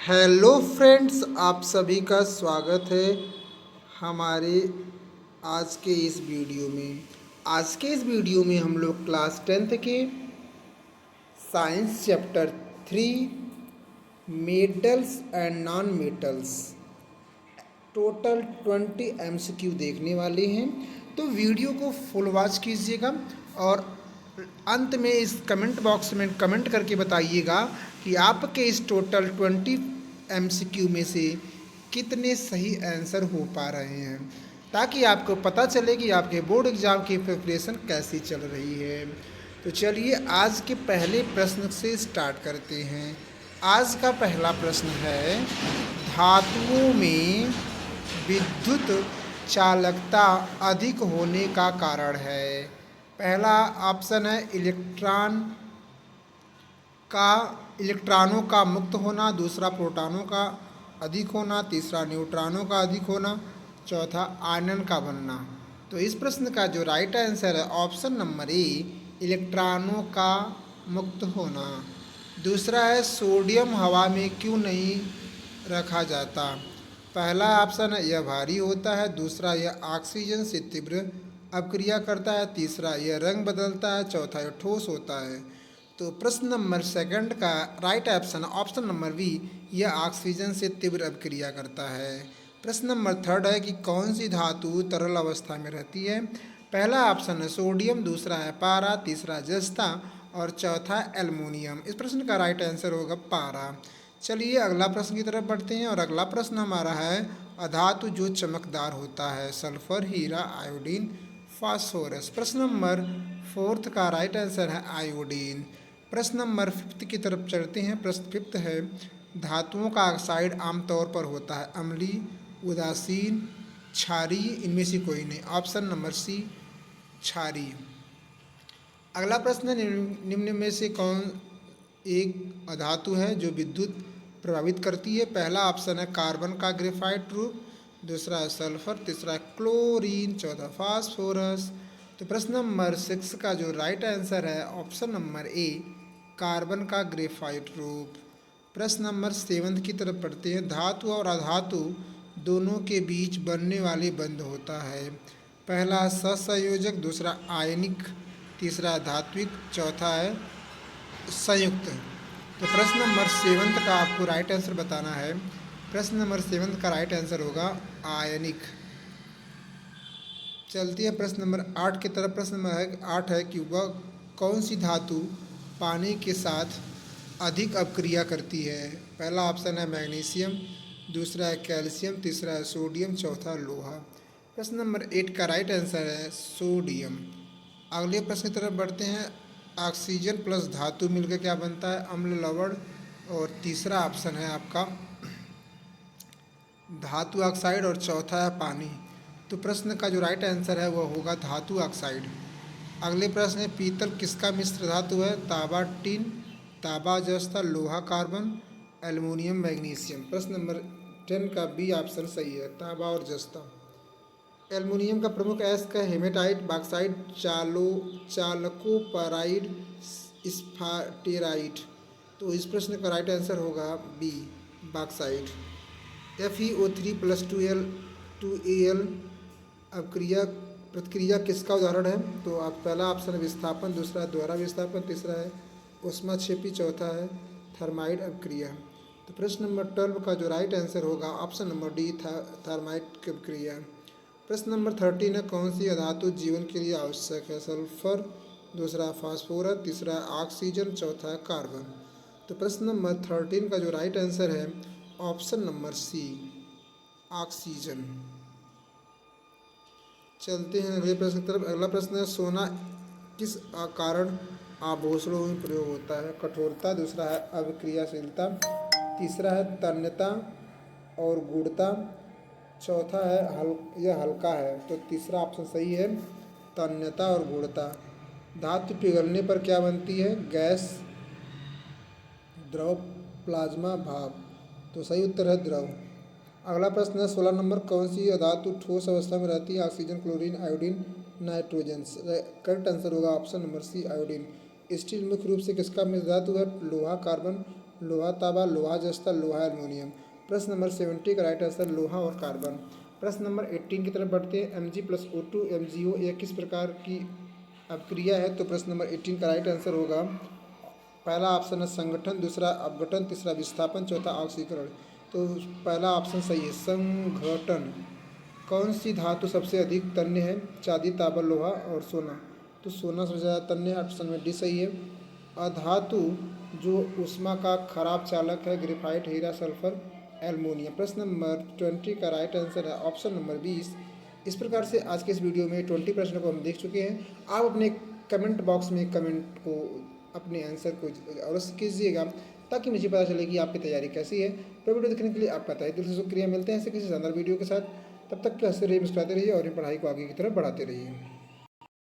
Hello friends, आप सभी का स्वागत है हमारे आज के इस वीडियो में। आज के इस वीडियो में हम लोग क्लास 10th के science chapter 3 metals and non metals total 20 MCQ देखने वाले हैं। तो वीडियो को फुल वॉच कीजिएगा और अंत में इस कमेंट बॉक्स में कमेंट करके बताइएगा कि आपके इस टोटल 20 MCQ में से कितने सही आंसर हो पा रहे हैं, ताकि आपको पता चले कि आपके बोर्ड एग्ज़ाम की प्रिपरेशन कैसी चल रही है। तो चलिए आज के पहले प्रश्न से स्टार्ट करते हैं। आज का पहला प्रश्न है, धातुओं में विद्युत चालकता अधिक होने का कारण है। पहला ऑप्शन है इलेक्ट्रॉनों का मुक्त होना, दूसरा प्रोटॉनों का अधिक होना, तीसरा न्यूट्रॉनों का अधिक होना, चौथा आयनन का बनना। तो इस प्रश्न का जो राइट आंसर है ऑप्शन नंबर ए, इलेक्ट्रॉनों का मुक्त होना। दूसरा है सोडियम हवा में क्यों नहीं रखा जाता। पहला ऑप्शन है यह भारी होता है, दूसरा यह ऑक्सीजन से तीव्र अपक्रिया करता है, तीसरा यह रंग बदलता है, चौथा यह ठोस होता है। तो प्रश्न नंबर सेकंड का right option option number B, यह ऑक्सीजन से तीव्र अपक्रिया करता है। प्रश्न नंबर थर्ड है कि कौन सी धातु तरल अवस्था में रहती है। पहला ऑप्शन है सोडियम, दूसरा है पारा, तीसरा जस्ता और चौथा एल्युमिनियम। इस प्रश्न का राइट आंसर होगा पारा। चलिए अगला प्रश्न की तरफ बढ़ते हैं और अगला प्रश्न हमारा है, अधातु जो चमकदार होता है। सल्फर, हीरा, आयोडीन, फास्फोरस। प्रश्न नंबर फोर्थ का राइट आंसर है आयोडीन। प्रश्न नंबर फिफ्थ की तरफ चलते हैं। प्रश्न फिफ्थ है, धातुओं का ऑक्साइड आमतौर पर होता है अम्लीय, उदासीन, क्षारीय, इनमें से कोई नहीं। ऑप्शन नंबर सी, क्षारीय। अगला प्रश्न है, निम्न में से कौन एक अधातु है जो विद्युत प्रभावित करती है। पहला ऑप्शन है कार्बन का ग्रेफाइट रूप, दूसरा है सल्फर, तीसरा है क्लोरीन, चौथा फास्फोरस। तो प्रश्न नंबर 6 का जो राइट आंसर है ऑप्शन नंबर ए, कार्बन का ग्रेफाइट रूप। प्रश्न नंबर 7 की तरफ पढ़ते हैं, धातु और अधातु दोनों के बीच बनने वाले बंध होता है। पहला सहसंयोजक, दूसरा आयनिक, तीसरा धात्विक, चौथा है संयुक्त। तो प्रश्न नंबर 7 का आपको राइट आंसर बताना है। प्रश्न नंबर 7 का राइट आंसर होगा आयनिक। चलती है प्रश्न नंबर 8 की तरफ। प्रश्न नंबर 8 है कि वह कौन सी धातु पानी के साथ अधिक अपक्रिया करती है। पहला ऑप्शन है मैग्नीशियम, दूसरा है कैल्शियम, तीसरा है सोडियम, चौथा लोहा। प्रश्न नंबर 8 का राइट आंसर है सोडियम। अगले प्रश्न की तरफ बढ़ते हैं, ऑक्सीजन प्लस धातु मिलकर क्या बनता है, अम्ल लवण। और तीसरा ऑप्शन है आपका धातु ऑक्साइड और चौथा है पानी। तो प्रश्न का जो राइट आंसर है वह होगा धातु ऑक्साइड। अगले प्रश्न है, पीतल किसका मिश्र धातु है। तांबा टिन, तांबा जस्ता, लोहा कार्बन, एल्युमिनियम मैग्नीशियम। प्रश्न नंबर 10 का बी ऑप्शन सही है, तांबा और जस्ता। एल्युमिनियम का प्रमुख अयस्क है हेमेटाइट, बॉक्साइट, चालकोपराइड, स्फाटेराइट। तो इस प्रश्न का राइट आंसर होगा बी, बॉक्साइट। FeO3+2Al अपक्रिया प्रतिक्रिया किसका उदाहरण है। तो आप पहला ऑप्शन है विस्थापन, दूसरा है दोहरा विस्थापन, तीसरा है ऊष्माक्षेपी, चौथा है थर्माइट अपक्रिया। तो प्रश्न नंबर 12 का जो राइट आंसर होगा ऑप्शन नंबर डी, थर्माइट अपक्रिया। प्रश्न नंबर 13 है, कौन सी अधातु जीवन के लिए आवश्यक है। सल्फर, दूसरा फास्फोरस, तीसरा ऑक्सीजन, चौथा है कार्बन। तो प्रश्न नंबर 13 का जो राइट आंसर है ऑप्शन नंबर सी, ऑक्सीजन। चलते हैं अगले प्रश्न की तरफ। अगला प्रश्न है, सोना किस कारण आभूषणों में प्रयोग होता है। कठोरता, दूसरा है अभिक्रियाशीलता, तीसरा है तन्यता और गुणता, चौथा है यह हल्का है। तो तीसरा ऑप्शन सही है, तन्यता और गुणता। धातु पिघलने पर क्या बनती है। गैस, द्रव, प्लाज्मा, भाप। तो सही उत्तर है द्रव। अगला प्रश्न है 16 नंबर, कौन सी धातु ठोस अवस्था में रहती है। Oxygen, chlorine, iodine, nitrogen. Correct answer होगा option number C, iodine. Steel मुख्य रूप से किसका मिश्र धातु है। लोहा, कार्बन, लोहा तांबा, लोहा जस्ता, लोहा एल्युमिनियम। प्रश्न नंबर 70 का राइट आंसर लोहा और कार्बन। प्रश्न नंबर 18 की तरफ बढ़ते हैं। Mg+O2 MgO यह किस प्रकार की अपक्रिया है? तो प्रश्न नंबर 18 का राइट आंसर होगा पहला ऑप्शन है संगठन, दूसरा अपघटन, तीसरा विस्थापन, चौथा ऑक्सीकरण। तो पहला ऑप्शन सही है संघटन। कौन सी धातु सबसे अधिक तन्य है? चांदी, तांबा, लोहा और सोना। तो सोना सबसे ज़्यादा तन्य है, ऑप्शन में डी सही है। अधातु जो ऊष्मा का खराब चालक है? ग्रेफाइट, हीरा, सल्फर, एल्युमिनियम। प्रश्न नंबर 20 का राइट आंसर है ऑप्शन नंबर 20। इस प्रकार से आज के इस वीडियो में 20 प्रश्न को हम देख चुके हैं। आप अपने कमेंट बॉक्स में कमेंट को अपने आंसर को अवश्य कीजिएगा ताकि मुझे पता चले कि आपकी तैयारी कैसी है। तो वीडियो देखने के लिए आपका तहे दिल से शुक्रिया। मिलते हैं ऐसे किसी शानदार वीडियो के साथ। तब तक के हंसते रहिए, मुस्कुराते रहिए और इन पढ़ाई को आगे की तरफ बढ़ाते रहिए।